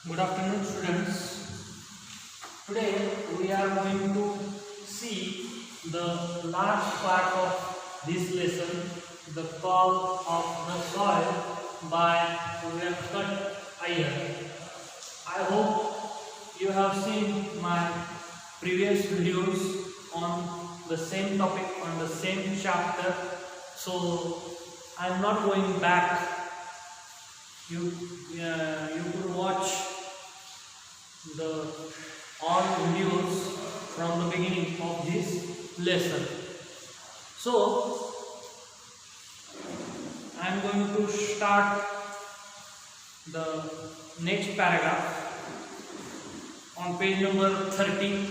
Good afternoon, students. Today we are going to see the last part of this lesson, the call of the soil by Venkat Iyer. I hope you have seen my previous videos on the same topic, on the same chapter, so I am not going back. You could watch the all videos from the beginning of this lesson. So I am going to start the next paragraph on page number 30.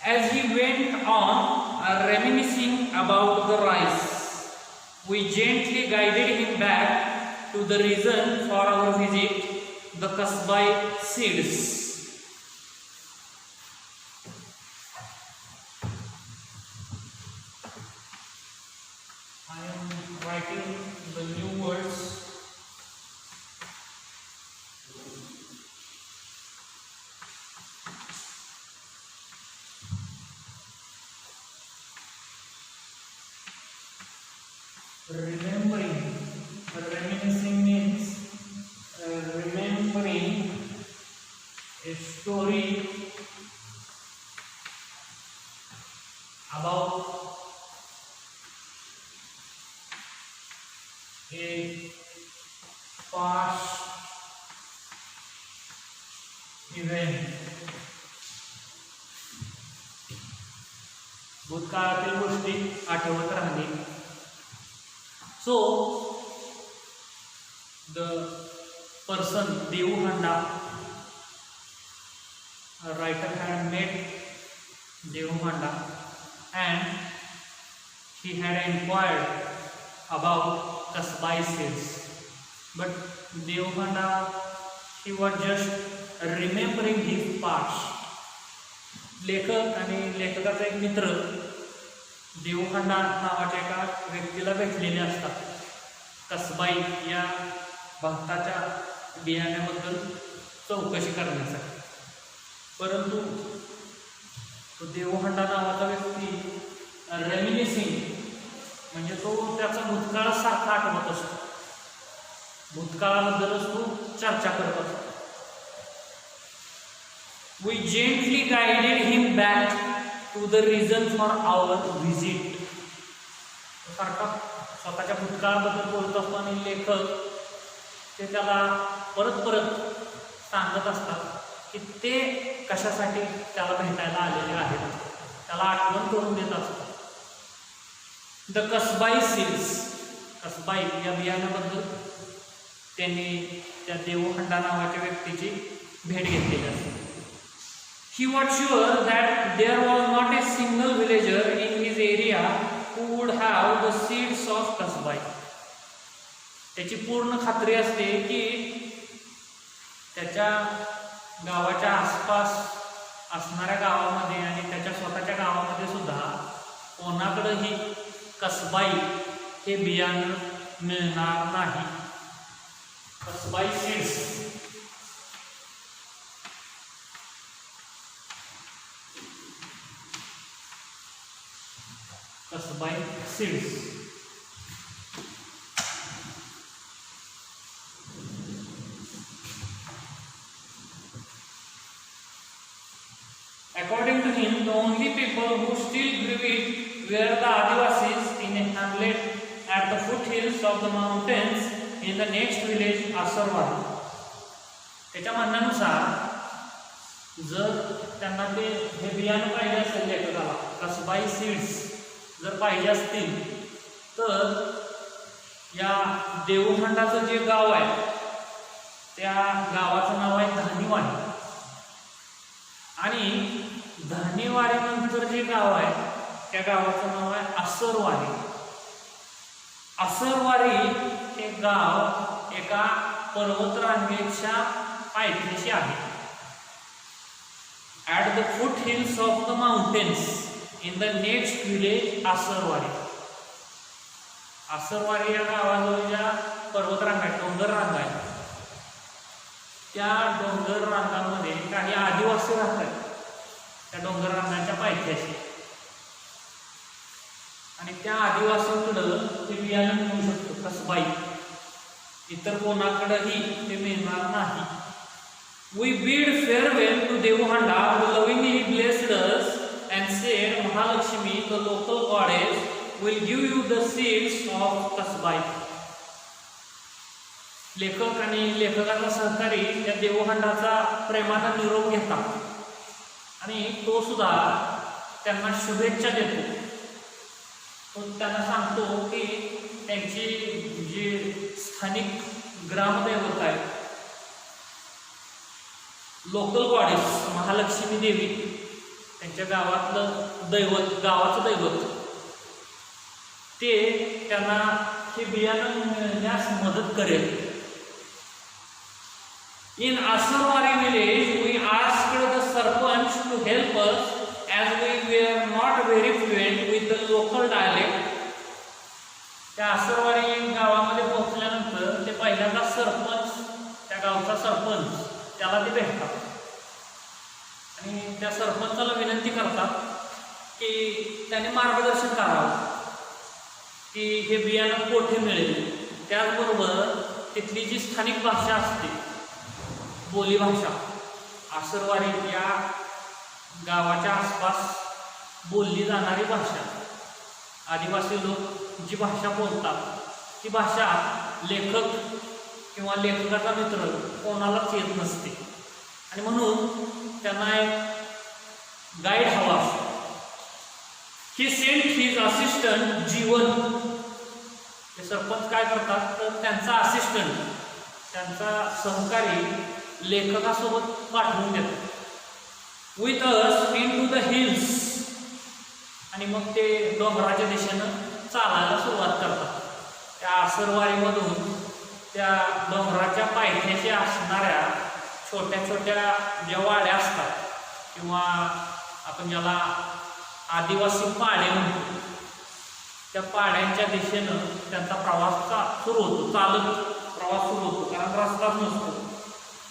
As he went on reminiscing about the rice, we gently guided him back to the reason for our visit, the kasbai seeds. I am writing the new words. Reminiscing means remembering a story about a past event. भूतकाळातील गोष्टी आठवत राहणे. So the person Devu Handa, a writer, had met Devu Handa and he had inquired about kasbai seeds, but Devu Handa, he was just remembering his past. लेखक आणि लेखकाचा एक मित्र देवू खंडा नावाच्या एका व्यक्तीला भेटलेले असतात कसबाई या भाताच्या बियाण्याबद्दल चौकशी करण्यासाठी. परंतु तो देवखंडा नावाचा व्यक्ती रेमिनिसिंग म्हणजे तो त्याचा भूतकाळासारखा आठवत असतो, भूतकाळाबद्दलच तो चर्चा करत असतो. We gently guided him back to the reason for our visit. सारखा स्वतःच्या भूतकाळाबद्दल बोलत असतो आणि लेखक ते त्याला परत परत सांगत असतात की ते कशासाठी त्याला भेटायला आलेले आहेत, त्याला आठवण करून देत असतात. द कसबाई सीड्स, कसबाई या बियाण्याबद्दल त्यांनी त्या देवखंडा नावाच्या व्यक्तीची भेट घेतलेली असते. He was sure that there was not a single villager in his area who would have the seeds of kasbai. त्याची पूर्ण खात्री असते की त्याच्या गावाच्या आसपास असणाऱ्या गावामध्ये आणि त्याच्या स्वतःच्या गावामध्ये सुद्धा कोणाकडेही कसबाई हे बियाणं मिळणार नाही. कसबाई seeds. Kasbai seeds. According to him, the only people who still grew it were the Adivasis in a hamlet at the foothills of the mountains in the next village, Asarwadi. त्याच्या म्हणण्यानुसार जर त्यांना ते हे बियाणं पाहिजे असेल लेखकाला, कसबाई सीड्स जर पाहिजे असतील तर या देवखंडाचं जे गाव आहे त्या गावाचं नाव आहे धानिवाडी आणि धानिवाडीनंतर जे गाव आहे त्या गावाचं नाव आहे असरवाडी. असरवाडी हे गाव एका पर्वतरांगेच्या पायथ्याशी आहे. At the foothills of the mountains in the next village, Asarwadi. आसरवाडी या गावाजवळच्या पर्वतरांगा डोंगर रांगा आहेत. त्या डोंगर रांगांमध्ये काही आदिवासी राहतात त्या डोंगर रांगांच्या पायथ्याशी, आणि त्या आदिवासींकडं ते बियाणं मिळू शकतं कसबाई, इतर कोणाकडेही ते मिळणार नाही. We bid farewell to Devuhanda, who lovingly blessed us and said, Mahalakshmi, the local goddess, will give you the seeds of Kasbai. लेखक आणि लेखकाचा सहकारी त्या देवहंडाचा प्रेमाचा निरोप घेतात आणि तो सुद्धा त्यांना शुभेच्छा देतो. तो त्यांना सांगतो की त्यांची जी स्थानिक ग्रामदैवत आहे, लोकल गॉडेस महालक्ष्मी देवी, त्यांच्या गावातलं दैवत, गावाचं दैवत, ते त्यांना हे बियाणं मिळण्यास मदत करेल. In Asarwari village we asked the sarpanch to help us as we were not very fluent with the local dialect. त्या आसरवारी गावामध्ये पोहोचल्यानंतर ते पहिल्यांदा सरपंच, त्या गावचा सरपंच, त्याला ते भेटतात आणि त्या सरपंचाला विनंती करतात की त्याने मार्गदर्शन करावं की हे बियाणं कोठे मिळेल. त्याचबरोबर तिथली जी स्थानिक भाषा असते, बोलीभाषा, आसरवारी या गावाच्या आसपास बोलली जाणारी भाषा, आदिवासी लोक जी भाषा बोलतात ती भाषा लेखक किंवा लेखकाचा मित्र कोणालाच येत नसते आणि म्हणून त्यांना एक गाईड हवा असतो. ही सेंट हिज असिस्टंट जीवन. ते सरपंच काय करतात तर त्यांचा असिस्टंट, त्यांचा सहकारी लेखकासोबत पाठवून देतात. With us into the hills. आणि मग ते डोंगराच्या दिशेनं चालायला सुरुवात करतात. त्या आसरवारीमधून त्या डोंगराच्या पायथ्याशी असणाऱ्या छोट्या छोट्या ज्या वाड्या असतात किंवा आपण ज्याला आदिवासी पाडे म्हणतो, त्या पाड्यांच्या दिशेनं त्यांचा प्रवास सुरू होतो, चालत प्रवास सुरू होतो, कारण रस्ताच नसतो.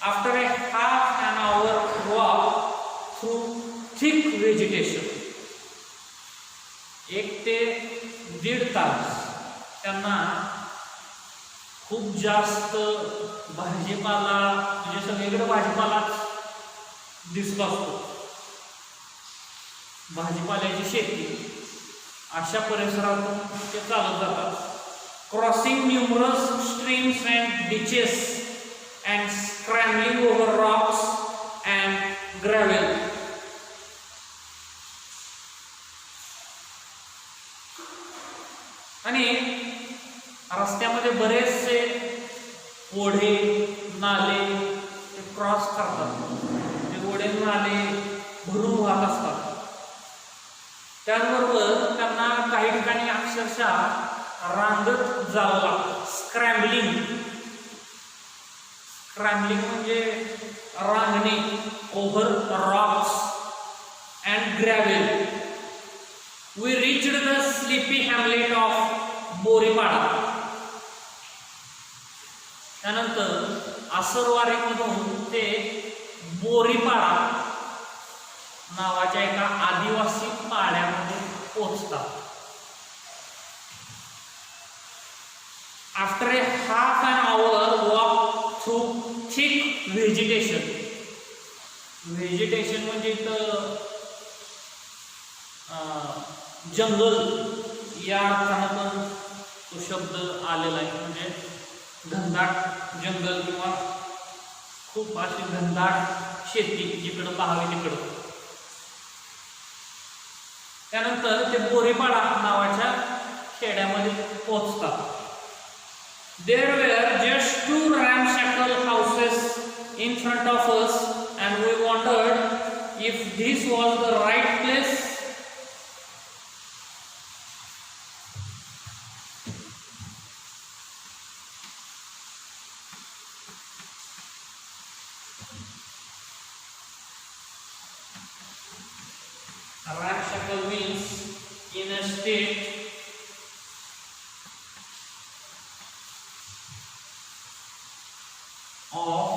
After a half an hour walk through thick vegetation, 1 ते 1.5 तास त्यांना खूप जास्त भाजीपाला, म्हणजे सगळीकडे भाजीपालाच दिसत असतो, भाजीपाल्याची शेती, अशा परिसरातून ते चालत जातात. Crossing numerous streams and ditches and scrambling over rocks and gravel. आणि रस्त्यामध्ये बरेचसे ओढे नाले ते क्रॉस करतात, ते ओढे नाले भरून वाहत असतात. त्याचबरोबर त्यांना काही ठिकाणी अक्षरशः रांगत जावं लागतं. स्क्रॅम्बलिंग म्हणजे रांगणे over rocks and gravel. We reached the sleepy hamlet of Boripada. त्यानंतर आसरवारीमधून ते बोरीपाडा नावाच्या एका आदिवासी पाड्यामध्ये पोहोचतात. After a half an hour walk through thick vegetation. Vegetation म्हणजे इथं जंगल या अर्थानं पण तो शब्द आलेला आहे, म्हणजे घनदाट जंगल किंवा खूप अशी घनदाट शेती जिकडं पाहावी तिकडं. त्यानंतर ते बोरीपाडा नावाच्या खेड्यामध्ये पोहोचतात. There were just 2 ramshackle houses in front of us and we wondered if this was the right place. Ramshackle means in a state of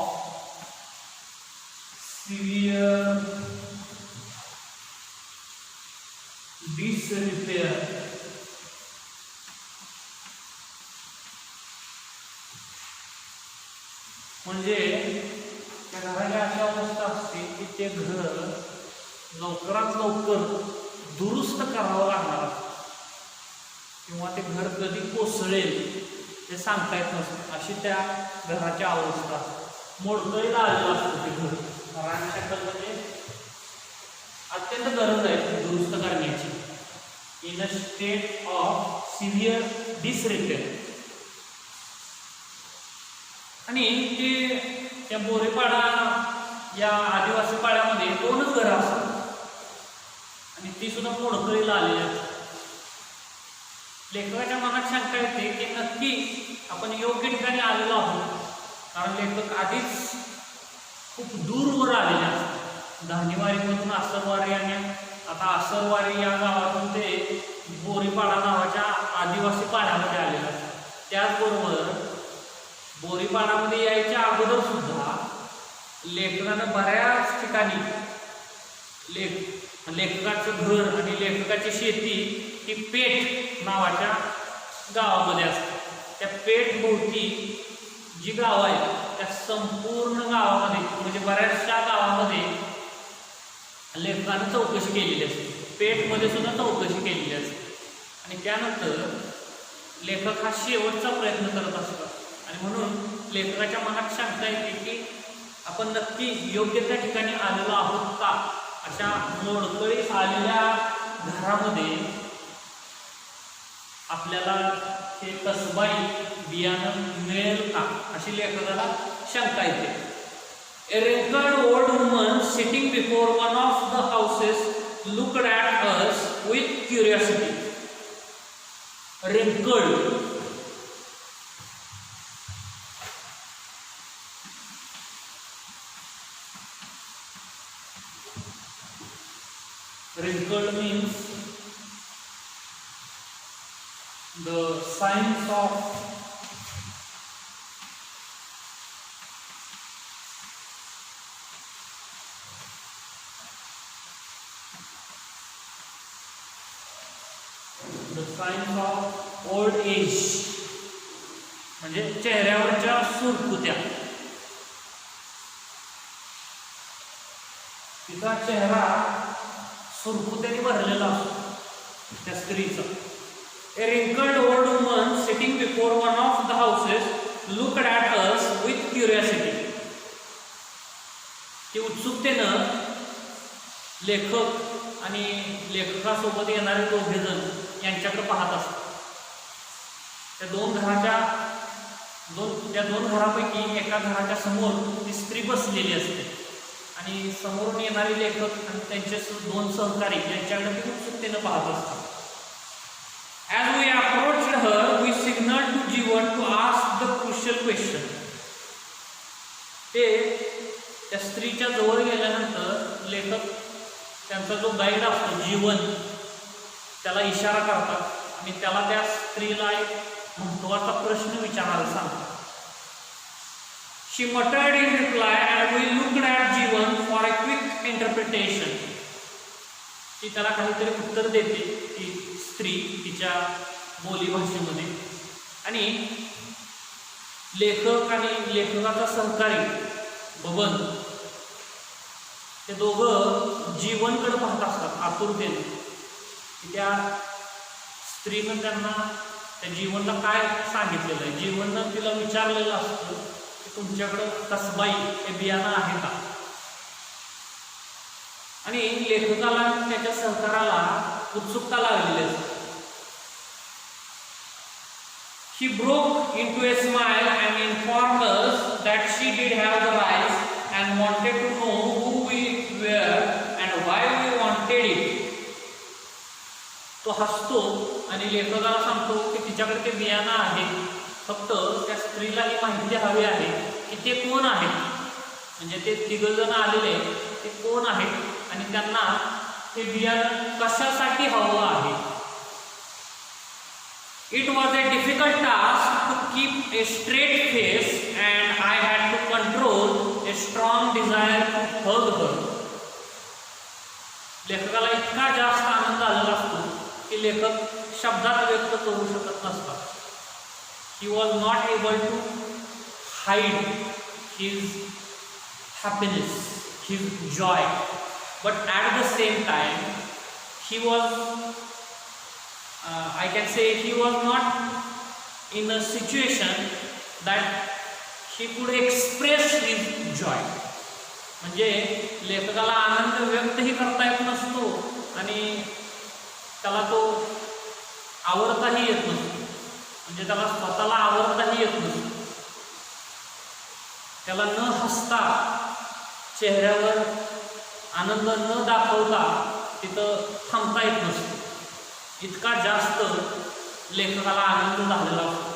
severe disrepair म्हणजे त्या घराची अशी अवस्था असते की ते घर लवकरात लवकर दुरुस्त करावं लागणार किंवा ते घर कधी कोसळेल ते सांगता येत नसते, अशी त्या घराची अवस्था मोडकळीला आलेलं असतं ते घर. घराच्या म्हणजे अत्यंत गरज आहे दुरुस्त करण्याची. In a state of severe disrepair. आणि ते त्या बोरेपाडा या आदिवासी पाड्यामध्ये 2च घरं असतात आणि ती सुद्धा मोडकळीला आलेली आहेत. लेखकाच्या मनात शंका येते की नक्की आपण योग्य ठिकाणी आलेलो आहोत, कारण लेखक आधीच खूप दूरवर आलेले असतात. धान्यवारीमधून आसरवारी आणि आता आसरवारी या गावातून ते बोरीपाडा नावाच्या आदिवासी पाड्यामध्ये आलेले असतात. त्याचबरोबर बोरीपाडामध्ये यायच्या अगोदर सुद्धा लेखकानं बऱ्याच ठिकाणी लेखकाचं घर आणि लेखकाची शेती ही पेठ नावाच्या गावामध्ये असते. त्या पेठ भोवती जी गाव आहे त्या संपूर्ण गावामध्ये म्हणजे बऱ्याचशा गावामध्ये लेखकानं चौकशी केलेली असते. पेठमध्ये सुद्धा चौकशी केलेली असते आणि त्यानंतर लेखक हा शेवटचा प्रयत्न करत असतो. आणि म्हणून लेखकाच्या मनात शंका येते की आपण नक्की योग्य त्या ठिकाणी आलेलो आहोत का. अशा मोडकळी आलेल्या घरामध्ये आपल्याला ते कसबाई बियाणं मिळेल का अशी लेखकाला शंका येते. A wrinkled old woman sitting before one of the houses looked at us with curiosity. Wrinkled. Wrinkled means the signs of old age म्हणजे चेहऱ्यावरच्या सुरकुत्या. तिचा चेहरा सुरकुत्याने भरलेला असतो त्या स्त्रीचा. A wrinkled old woman sitting before one of the houses looked at us with curiosity. ती उत्सुकतेनं लेखक आणि लेखकासोबत येणारे दोघेजण यांच्याकडे पाहत असतात. त्या दोन घरापैकी एका घराच्या समोर ती स्त्री बसलेली असते आणि समोरून येणारे लेखक आणि त्यांचे 2 सहकारी यांच्याकडे ती उत्सुकतेनं पाहत असतात. As we approached her, we signaled to Jeevan to ask the crucial question. ते त्या स्त्रीच्या जवळ गेल्यानंतर लेखक त्यांचा जो गाईड असतो जीवन त्याला इशारा करतात आणि त्याला त्या स्त्रीला एक महत्त्वाचा प्रश्न विचारायला सांगतात. She muttered in reply and we looked at Jeevan for a quick interpretation. ती त्याला काहीतरी उत्तर देते ती स्त्री तिच्या बोलीभाषेमध्ये आणि लेखक आणि लेखकाचा सहकारी बबन ते दोघं जीवनकडे पाहत असतात आतुरतेने की त्या स्त्रीनं त्यांना त्या जीवनला काय सांगितलेलं आहे. जीवननं तिला विचारलेलं असतं की तुमच्याकडं कसबाई हे बियाणं आहे का. आणि लेखकाला त्याच्या सहकाराला उत्सुकता लागलेली असते. She broke into a smile and informed us that she did have the rights and wanted to know who we were and why we wanted it. तो हसतो आणि लेखकाला सांगतो की तिच्याकडे ते बियाणं आहे, फक्त त्या स्त्रीला ही माहिती हवी आहे की ते कोण आहेत, म्हणजे ते तिघजण आलेले ते कोण आहेत आणि त्यांना ते बियाणं कशासाठी हवं आहे. It was a difficult task to keep a straight face and I had to control a a strong desire to hug her. लेखकाला इतका जास्त आनंद आलेला असतो की लेखक शब्दात व्यक्त करू शकत नसतात. He was not able to hide his happiness, his joy, but at the same time he was I can say he was not in a situation that he could express his joy. म्हणजे लेखकाला आनंद व्यक्तही करता येत नसतो आणि त्याला तो आवडताही येत नसतो. म्हणजे त्याला स्वतःला आवडताही येत नसतो. त्याला न हसता, चेहऱ्यावर आनंद न दाखवता तिथं थांबता येत नसतो. इतका जास्त लेखकाला आनंद झालेला असतो.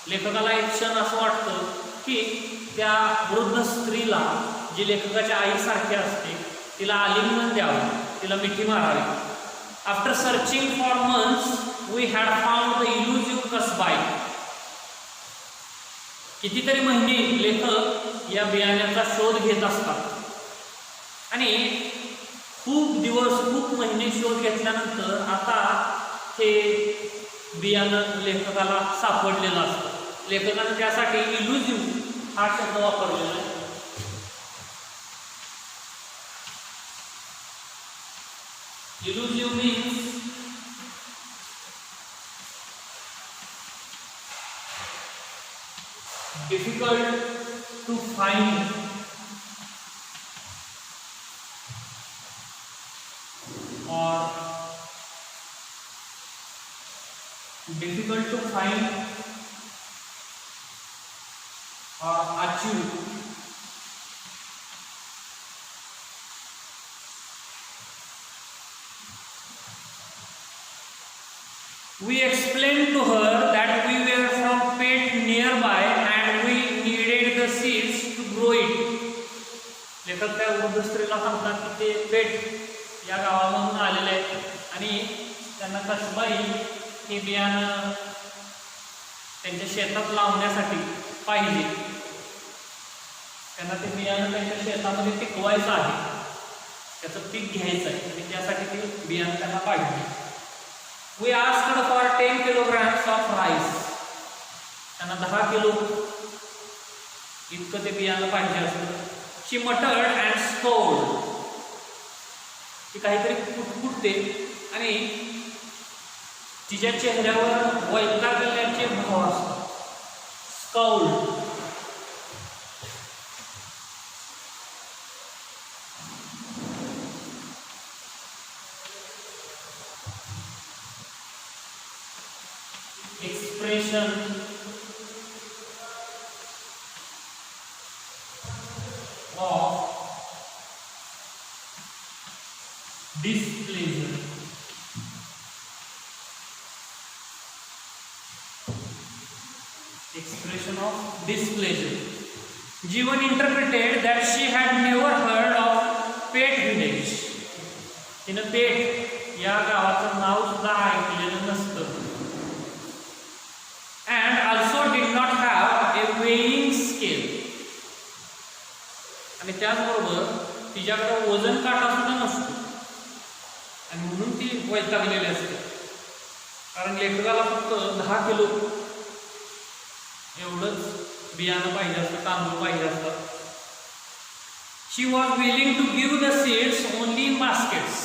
लेखकाला एक क्षण असं वाटतं की त्या वृद्ध स्त्रीला, जी लेखकाच्या आईसारखी असते, तिला आलिंगन द्यावं, तिला मिठी मारावी. After searching for months we had found the elusive Kasbai. कितीतरी महिने लेखक या बियाण्याचा शोध घेत असतात आणि खूप दिवस, खूप महिने शोध घेतल्यानंतर आता हे बियाणं लेखकाला सापडलेलं असतं. लेखकानं त्यासाठी इल्युजिव्ह हा शब्द वापरलेला आहे. Elusive means difficult to find or difficult to find or achieve. We explained to her that we were from Pet nearby and we needed the seeds to grow it. लेखक त्या वृद्ध स्त्रीला सांगतात की ते पेट या गावामधून आलेले आहेत आणि त्यांना कसबाई हे बियाणं त्यांच्या शेतात लावण्यासाठी पाहिजे. त्यांना ते बियाणं त्यांच्या शेतामध्ये पिकवायचं आहे, त्याचं पीक घ्यायचं आहे आणि त्यासाठी ते बियाणं त्यांना पाहिजे. We asked for 10 kilograms of rice. त्यांना 10 किलो इतकं ते बियाणं पाहिजे असतं. She muttered and scowled. ती काहीतरी कुटकुटते आणि तिच्या चेहऱ्यावर वैतागल्याचे भाव असतात. Scowled. Expression of displeasure. Expression of displeasure. Jeevan interpreted that she had never heard of Pet village. तिनं पेट या गावाचं नाव सुद्धा ऐकलेलं नसतं. And also did not have a weighing scale. आणि त्याचबरोबर तिच्याकडे वजन काटा सुद्धा नसतो आणि म्हणून ती वैतागलेली असते. कारण लेखकाला फक्त 10 किलो एवढंच बियाणं पाहिजे असतं, तांदूळ पाहिजे असतात. She was willing to give the seeds only in baskets.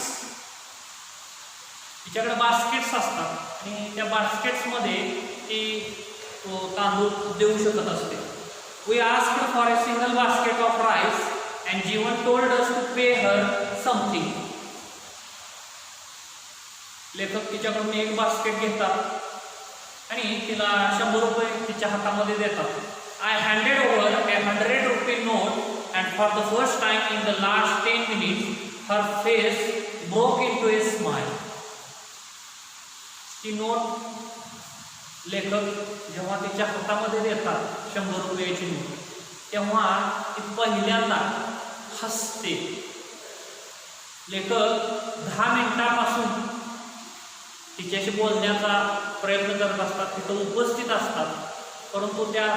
तिच्याकडे बास्केट्स असतात आणि त्या बास्केट्समध्ये ती तो तांदूळ देऊ शकत असते. We asked for a single basket of rice and Jeevan told us to pay her something. लेखक तिच्याकडून एक बास्केट घेतात आणि तिला 100 रुपये तिच्या हातामध्ये देतात. I handed over a 100 rupee note and for the first time in the last 10 minutes her face broke into a smile. ती नोट लेखक जेव्हा तिच्या हातामध्ये देतात 100 रुपयाची नोट, तेव्हा ती पहिल्यांदा हसते. लेखक 10 मिनिटांपासून तिच्याशी बोलण्याचा प्रयत्न करत असतात, तिथं उपस्थित असतात, परंतु त्या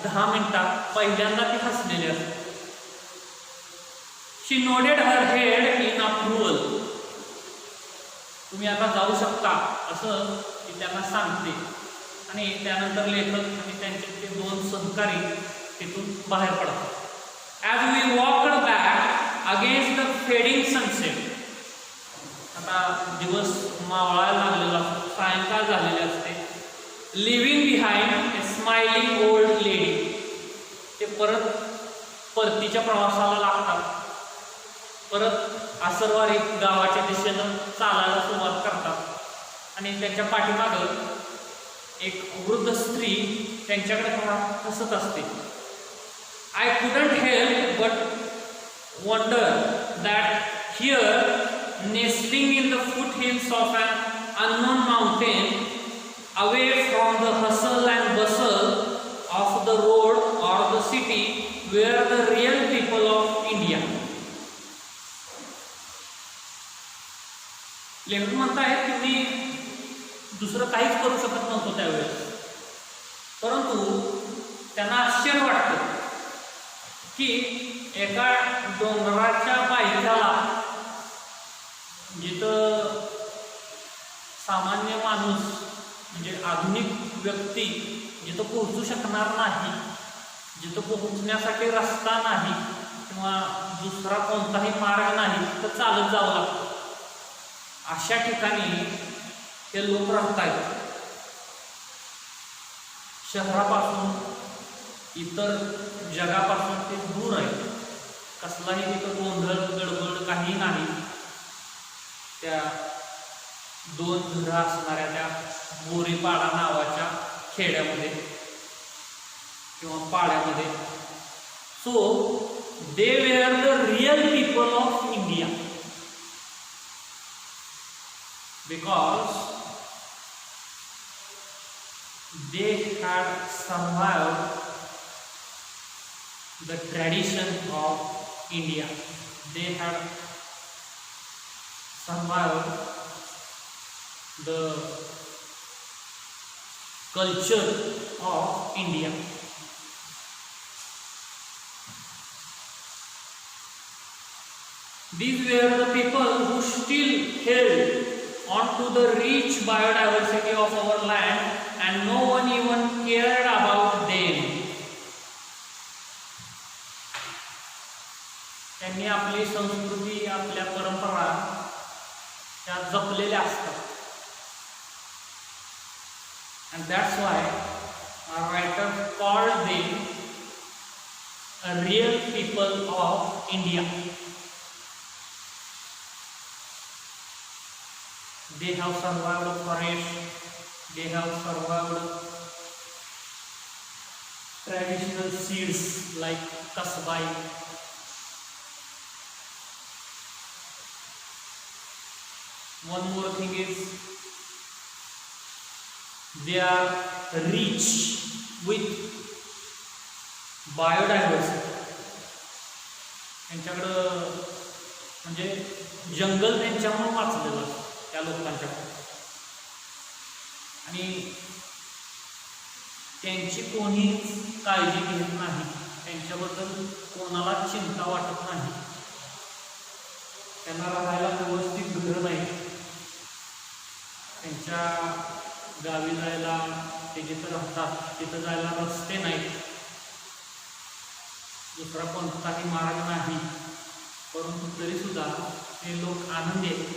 10 मिनिटात पहिल्यांदा ती हसलेली असते. She nodded her head in approval. तुम्ही आता जाऊ शकता असं ती त्यांना सांगते. आणि त्यानंतर लेखक आणि त्यांचे ते दोन सहकारी तिथून बाहेर पडतात. As we walked back against the fading sunset. आता दिवस मावळायला लागलेला असतो, सायंकाळ झालेले असते. Leaving behind a smiling old lady. ते परतीच्या प्रवासाला लागतात. परत आसरवारी गावाच्या दिशेनं चालायला सुरुवात करतात. आणि त्यांच्या पाठीमागं एक वृद्ध स्त्री त्यांच्याकडे हसत असते. I couldn't help but wonder that here nesting in the foothills of an unknown mountain away from the hustle and bustle of the road or the city were the real people of India. लेखक म्हणतायत की मी दुसरं काहीच करू शकत नव्हतो त्यावेळेस, परंतु त्यांना आश्चर्य वाटतं की एका डोंगराच्या पायथ्याला जिथं सामान्य माणूस म्हणजे आधुनिक व्यक्ती जिथं पोहोचू शकणार नाही, जिथं पोहोचण्यासाठी रस्ता नाही किंवा दुसरा कोणताही मार्ग नाही, तर चालत जावं लागतं. अशा ठिकाणी ते लोक राहत आहेत. शहरापासून इतर जगापासून ते दूर आहेत. कसलाही तिथं गोंधळ गडबड काही नाही. त्या दोन घरं असणाऱ्या त्या बोरीपाडा नावाच्या खेड्यामध्ये किंवा पाड्यामध्ये. So they were the real people of India because they had survived the tradition of India. They had survived the culture of India. These were the people who still held on to the rich biodiversity of our land and no one even cared about them. त्यांनी आपली संस्कृती, आपल्या परंपरा त्या जपलेल्या असतात. And that's why our writer called them a real people of India. They have survived forest, they have survived traditional seeds like kasbai. One more thing is they are rich with biodiversity. त्यांच्याकडं म्हणजे जंगल त्यांच्यामुळे वाचलेलं असतं त्या लोकांच्याकडे. आणि त्यांची कोणीच काळजी घेत नाही. त्यांच्याबद्दल कोणाला चिंता वाटत नाही. त्यांना राहायला व्यवस्थित घर नाही. त्यांच्या गावी जायला, ते जिथं राहतात तिथं जायला रस्ते नाहीत, दुसरा कोणताही मार्ग नाही. परंतु तरी सुद्धा ते लोक आनंदी आहेत.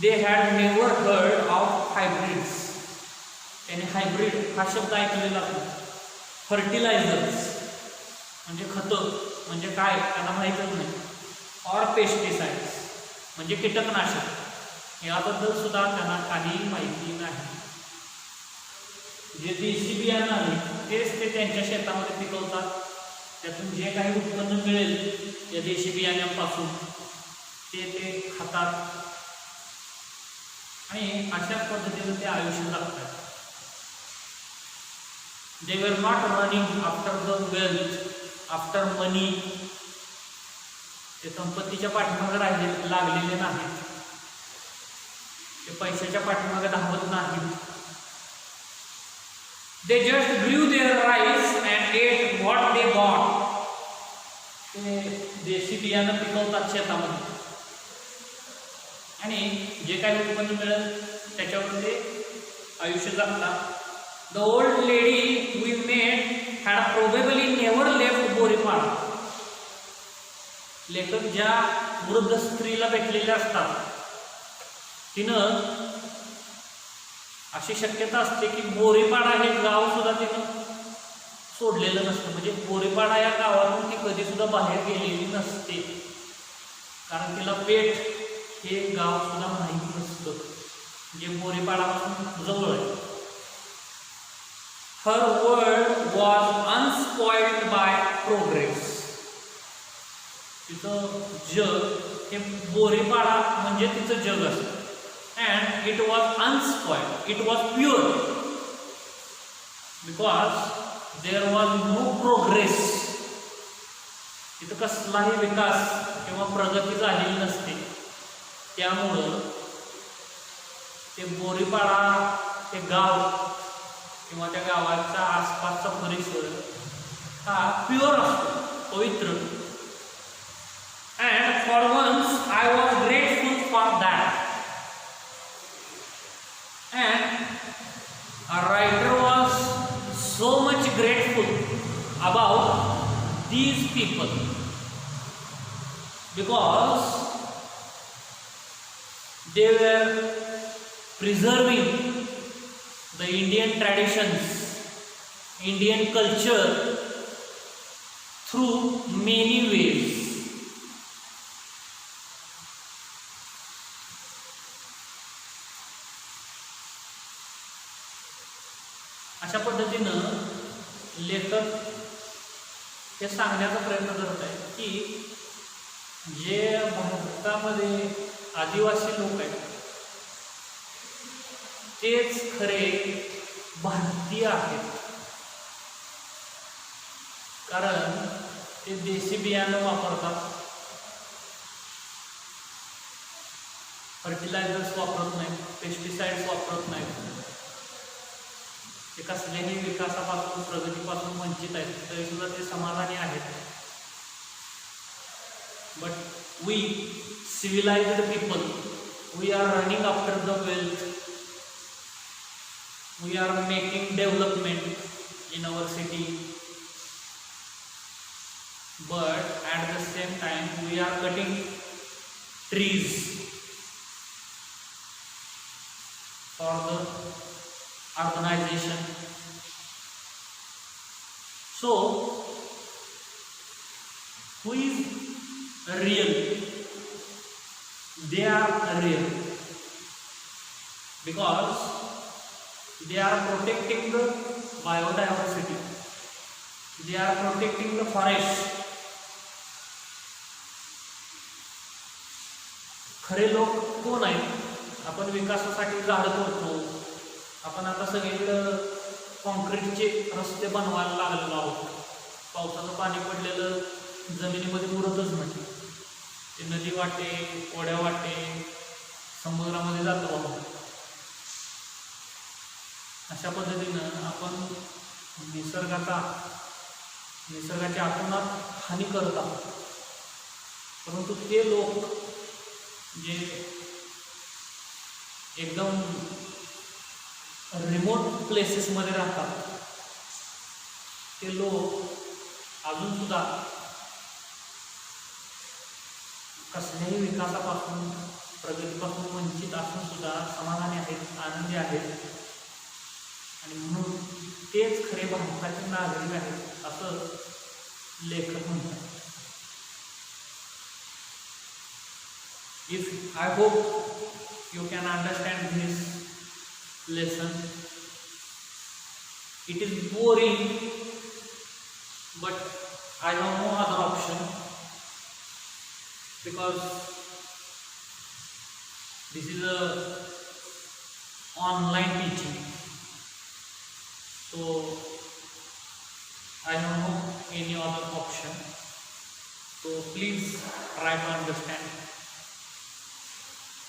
They had never heard of hybrids. त्याने हायब्रिड हा शब्द ऐकलेला असतो. फर्टिलायझर्स म्हणजे खतं म्हणजे काय त्यांना माहीतच नाही. ऑर पेस्टिसाइड्स म्हणजे कीटकनाशक, याबद्दल सुद्धा त्यांना काही माहिती नाही. जे देशी बियाणं आहे तेच ते त्यांच्या शेतामध्ये पिकवतात. त्यातून जे काही उत्पन्न मिळेल या देशी बियाण्यांपासून ते खातात आणि अशाच पद्धतीने ते आयुष्य जगतात. They were not running after the wealth, after money. ते संपत्तीच्या पाठीमागे लागलेले नाहीत. ते पैशाच्या पाठीमागे धावत नाहीत. They just grew their rice and ate what they got. देशी बियाणं पिकवतात शेतामध्ये आणि जे काही उत्पन्न मिळेल त्याच्यावर ते आयुष्य जगतात. The old lady we met had probably never left Boripada. लेखक ज्या वृद्ध स्त्रीला भेटलेल्या असतात तिनं अशी शक्यता असते की बोरीपाडा हे गाव सुद्धा तिनं सोडलेलं नसतं. म्हणजे बोरीपाडा या गावातून ती कधी सुद्धा बाहेर गेलेली नसते, कारण तिला पेठ हे गाव सुद्धा माहीत नसतं, जे बोरीपाडापासून जवळ आहे. Her world was unspoiled by progress. तिचं जग हे बोरीपाडा म्हणजे तिचं जग असतं. And it was unspoiled, it was pure, because there was no progress. तिथं कसलाही विकास किंवा प्रगती झालेली नसते. त्यामुळं ते बोरीपाडा ते गाव किंवा त्या गावाचा आसपासचा परिसर हा प्युअर असतो, पवित्र. And for once I was grateful for that. And a writer was so much grateful about these people because they were preserving the Indian traditions, Indian culture through many ways. अशा पद्धतीनं लेखक हे सांगण्याचा प्रयत्न करत आहे की जे भारतामध्ये आदिवासी लोक आहेत तेच खरे भारतीय आहेत, कारण ते देशी बियाणं वापरतात, फर्टिलायझर्स वापरत नाहीत, पेस्टिसाइड्स वापरत नाहीत, ते कसल्याही विकासापासून प्रगतीपासून वंचित आहेत, तरी सुद्धा ते समाधानी आहेत. But we civilized people, we are running after the wealth, we are making development in our city, but at the same time we are cutting trees for the urbanization. So who is real? They are real because they are protecting the biodiversity, they are protecting the forest. खरे लोक कोण आहेत? आपण विकासासाठी झाडं तोडतो, आपण आता सगळीकडं कॉन्क्रीटचे रस्ते बनवायला लागलेलो आहोत, पावसाचं पाणी पडलेलं जमिनीमध्ये मुरतच नाही, ते नदी वाटे ओढ्या वाटे समुद्रामध्ये जातो आहोत. अशा पद्धतीनं आपण निसर्गाच्या आतोनात हानी करत आहोत. परंतु ते लोक जे एकदम रिमोट प्लेसेसमध्ये राहतात ते लोक अजून सुद्धा कसल्याही विकासापासून प्रगतीपासून वंचित असून सुद्धा समाधानी आहेत, आनंदी आहेत, आणि म्हणून तेच खरे भारताचे नागरिक आहेत असं लेखक म्हणतात. If I hope you can understand this lesson. It is boring, but I have no other option because this is a online teaching, so I have no any other option. So please try to understand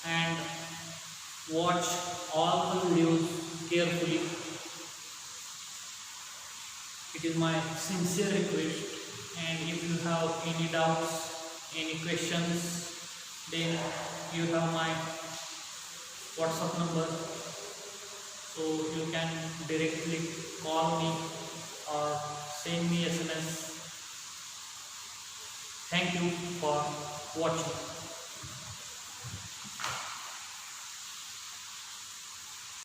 and watch all the videos carefully. It is my sincere request, and if you have any doubts any questions, then you have my WhatsApp number, so you can directly call me or send me SMS. Thank you for watching.